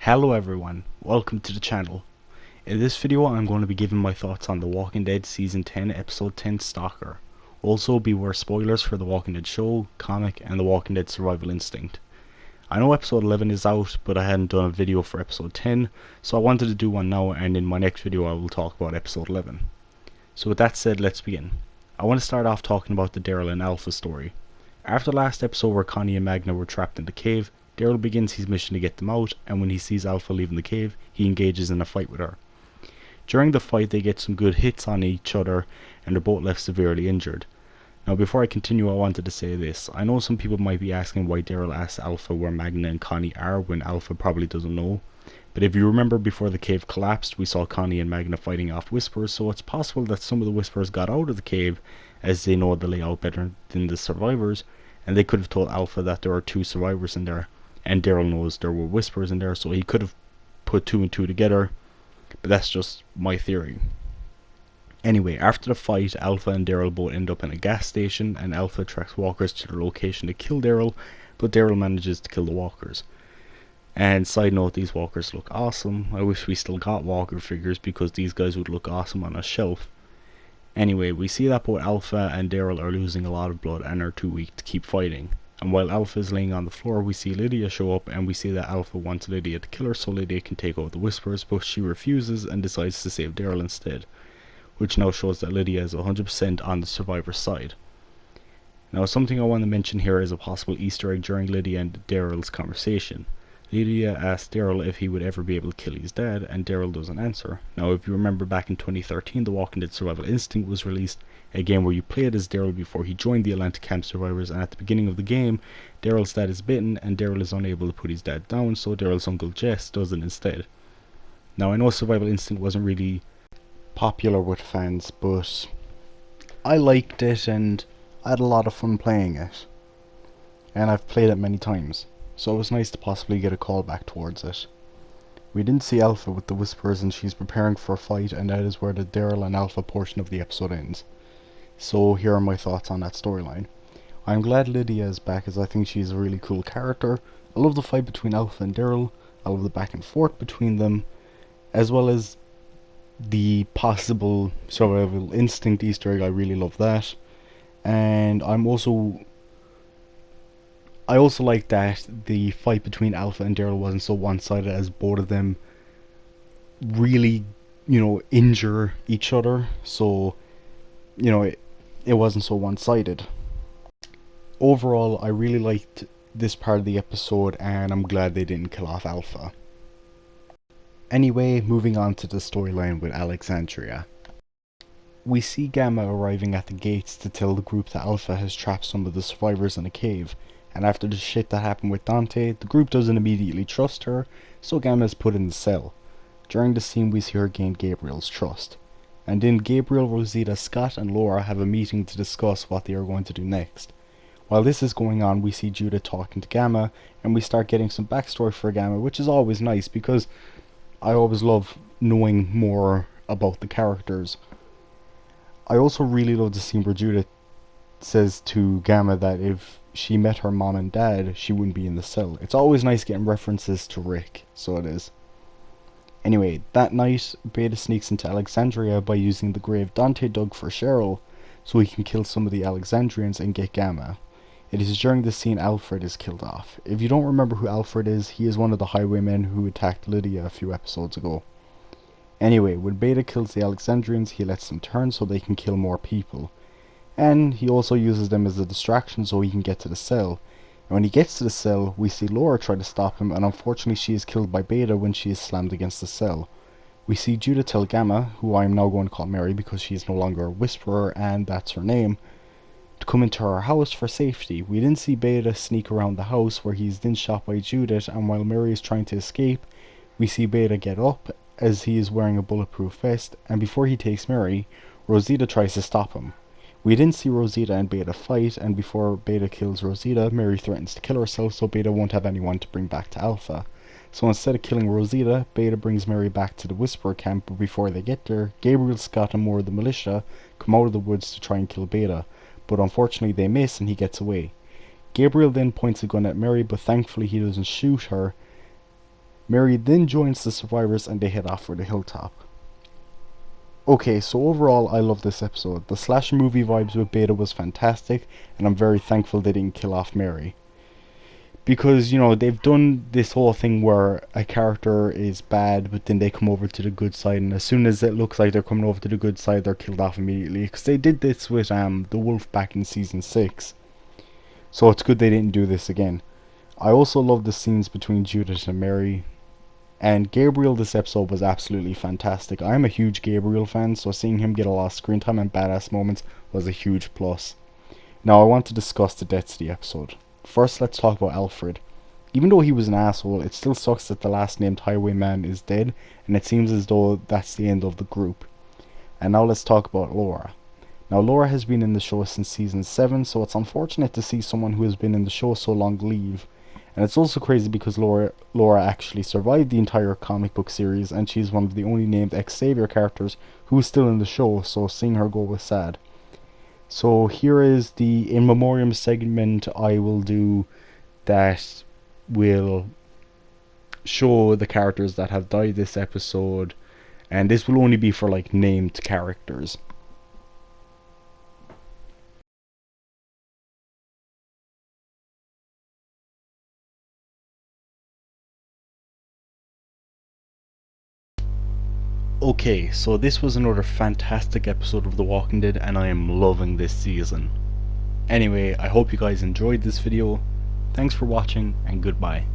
Hello everyone, welcome to the channel. In this video I'm going to be giving my thoughts on The Walking Dead Season 10 Episode 10 Stalker. Also beware spoilers for The Walking Dead show, comic and The Walking Dead Survival Instinct. I know episode 11 is out, but I hadn't done a video for episode 10, so I wanted to do one now, and in my next video I will talk about episode 11. So with that said, let's begin. I want to start off talking about the Daryl and Alpha story. After the last episode where Connie and Magna were trapped in the cave, Daryl begins his mission to get them out, and when he sees Alpha leaving the cave, he engages in a fight with her. During the fight they get some good hits on each other, and they're both left severely injured. Now before I continue I wanted to say this. I know some people might be asking why Daryl asks Alpha where Magna and Connie are when Alpha probably doesn't know. But if you remember, before the cave collapsed we saw Connie and Magna fighting off Whispers, so it's possible that some of the Whispers got out of the cave as they know the layout better than the survivors, and they could have told Alpha that there are two survivors in there. And Daryl knows there were Whispers in there, so he could have put two and two together, but that's just my theory. Anyway, after the fight, Alpha and Daryl both end up in a gas station, and Alpha tracks walkers to their location to kill Daryl, but Daryl manages to kill the walkers. And side note, these walkers look awesome. I wish we still got walker figures because these guys would look awesome on a shelf. Anyway, we see that both Alpha and Daryl are losing a lot of blood and are too weak to keep fighting. And while Alpha is laying on the floor, we see Lydia show up, and we see that Alpha wants Lydia to kill her so Lydia can take out the Whispers, but she refuses and decides to save Daryl instead, which now shows that Lydia is 100% on the survivor's side. Now something I want to mention here is a possible Easter egg during Lydia and Daryl's conversation. Lydia asks Daryl if he would ever be able to kill his dad, and Daryl doesn't answer. Now if you remember, back in 2013 The Walking Dead Survival Instinct was released, a game where you played as Daryl before he joined the Atlantic Camp survivors, and at the beginning of the game Daryl's dad is bitten and Daryl is unable to put his dad down, so Daryl's uncle Jess does it instead. Now I know Survival Instinct wasn't really popular with fans, but I liked it and I had a lot of fun playing it, and I've played it many times, so it was nice to possibly get a call back towards it. We didn't see Alpha with the Whispers, and she's preparing for a fight, and that is where the Daryl and Alpha portion of the episode ends. So here are my thoughts on that storyline. I'm glad Lydia is back, as I think she's a really cool character. I love the fight between Alpha and Daryl. I love the back and forth between them, as well as the possible survival instinct Easter egg. I really love that. And I also like that the fight between Alpha and Daryl wasn't so one-sided, as both of them really, injure each other. So, it wasn't so one-sided. Overall, I really liked this part of the episode, and I'm glad they didn't kill off Alpha. Anyway, moving on to the storyline with Alexandria. We see Gamma arriving at the gates to tell the group that Alpha has trapped some of the survivors in a cave, and after the shit that happened with Dante, the group doesn't immediately trust her, so Gamma is put in the cell. During the scene we see her gain Gabriel's trust. And then Gabriel, Rosita, Scott and Laura have a meeting to discuss what they are going to do next. While this is going on, we see Judah talking to Gamma, and we start getting some backstory for Gamma, which is always nice because I always love knowing more about the characters. I also really love the scene where Judah says to Gamma that if she met her mom and dad, she wouldn't be in the cell. It's always nice getting references to Rick, so it is. Anyway, that night, Beta sneaks into Alexandria by using the grave Dante dug for Cheryl, so he can kill some of the Alexandrians and get Gamma. It is during this scene Alfred is killed off. If you don't remember who Alfred is, he is one of the highwaymen who attacked Lydia a few episodes ago. Anyway, when Beta kills the Alexandrians, he lets them turn so they can kill more people. And he also uses them as a distraction so he can get to the cell. And when he gets to the cell, we see Laura try to stop him, and unfortunately she is killed by Beta when she is slammed against the cell. We see Judah tell Gamma, who I am now going to call Mary because she is no longer a Whisperer and that's her name, to come into her house for safety. We then see Beta sneak around the house where he is then shot by Judith, and while Mary is trying to escape, we see Beta get up as he is wearing a bulletproof vest, and before he takes Mary, Rosita tries to stop him. We then see Rosita and Beta fight, and before Beta kills Rosita, Mary threatens to kill herself so Beta won't have anyone to bring back to Alpha. So instead of killing Rosita, Beta brings Mary back to the Whisperer camp, but before they get there, Gabriel, Scott and more of the militia come out of the woods to try and kill Beta, but unfortunately they miss and he gets away. Gabriel then points a gun at Mary, but thankfully he doesn't shoot her, Mary then joins the survivors and they head off for the hilltop. Okay, so overall I love this episode. The slasher movie vibes with Beta was fantastic, and I'm very thankful they didn't kill off Mary. Because, you know, they've done this whole thing where a character is bad, but then they come over to the good side, and as soon as it looks like they're coming over to the good side, they're killed off immediately. Because they did this with the wolf back in season 6. So it's good they didn't do this again. I also love the scenes between Judith and Mary. And Gabriel this episode was absolutely fantastic. I'm a huge Gabriel fan, so seeing him get a lot of screen time and badass moments was a huge plus. Now I want to discuss the deaths of the episode. First, let's talk about Alfred. Even though he was an asshole, it still sucks that the last named Highwayman is dead, and it seems as though that's the end of the group. And now let's talk about Laura. Now Laura has been in the show since season 7, so it's unfortunate to see someone who has been in the show so long leave. And it's also crazy because Laura actually survived the entire comic book series, and she's one of the only named Xavier characters who is still in the show, so seeing her go was sad. So here is the in memoriam segment I will do that will show the characters that have died this episode, and this will only be for like named characters. Okay, so this was another fantastic episode of The Walking Dead, and I am loving this season. Anyway, I hope you guys enjoyed this video. Thanks for watching, and goodbye.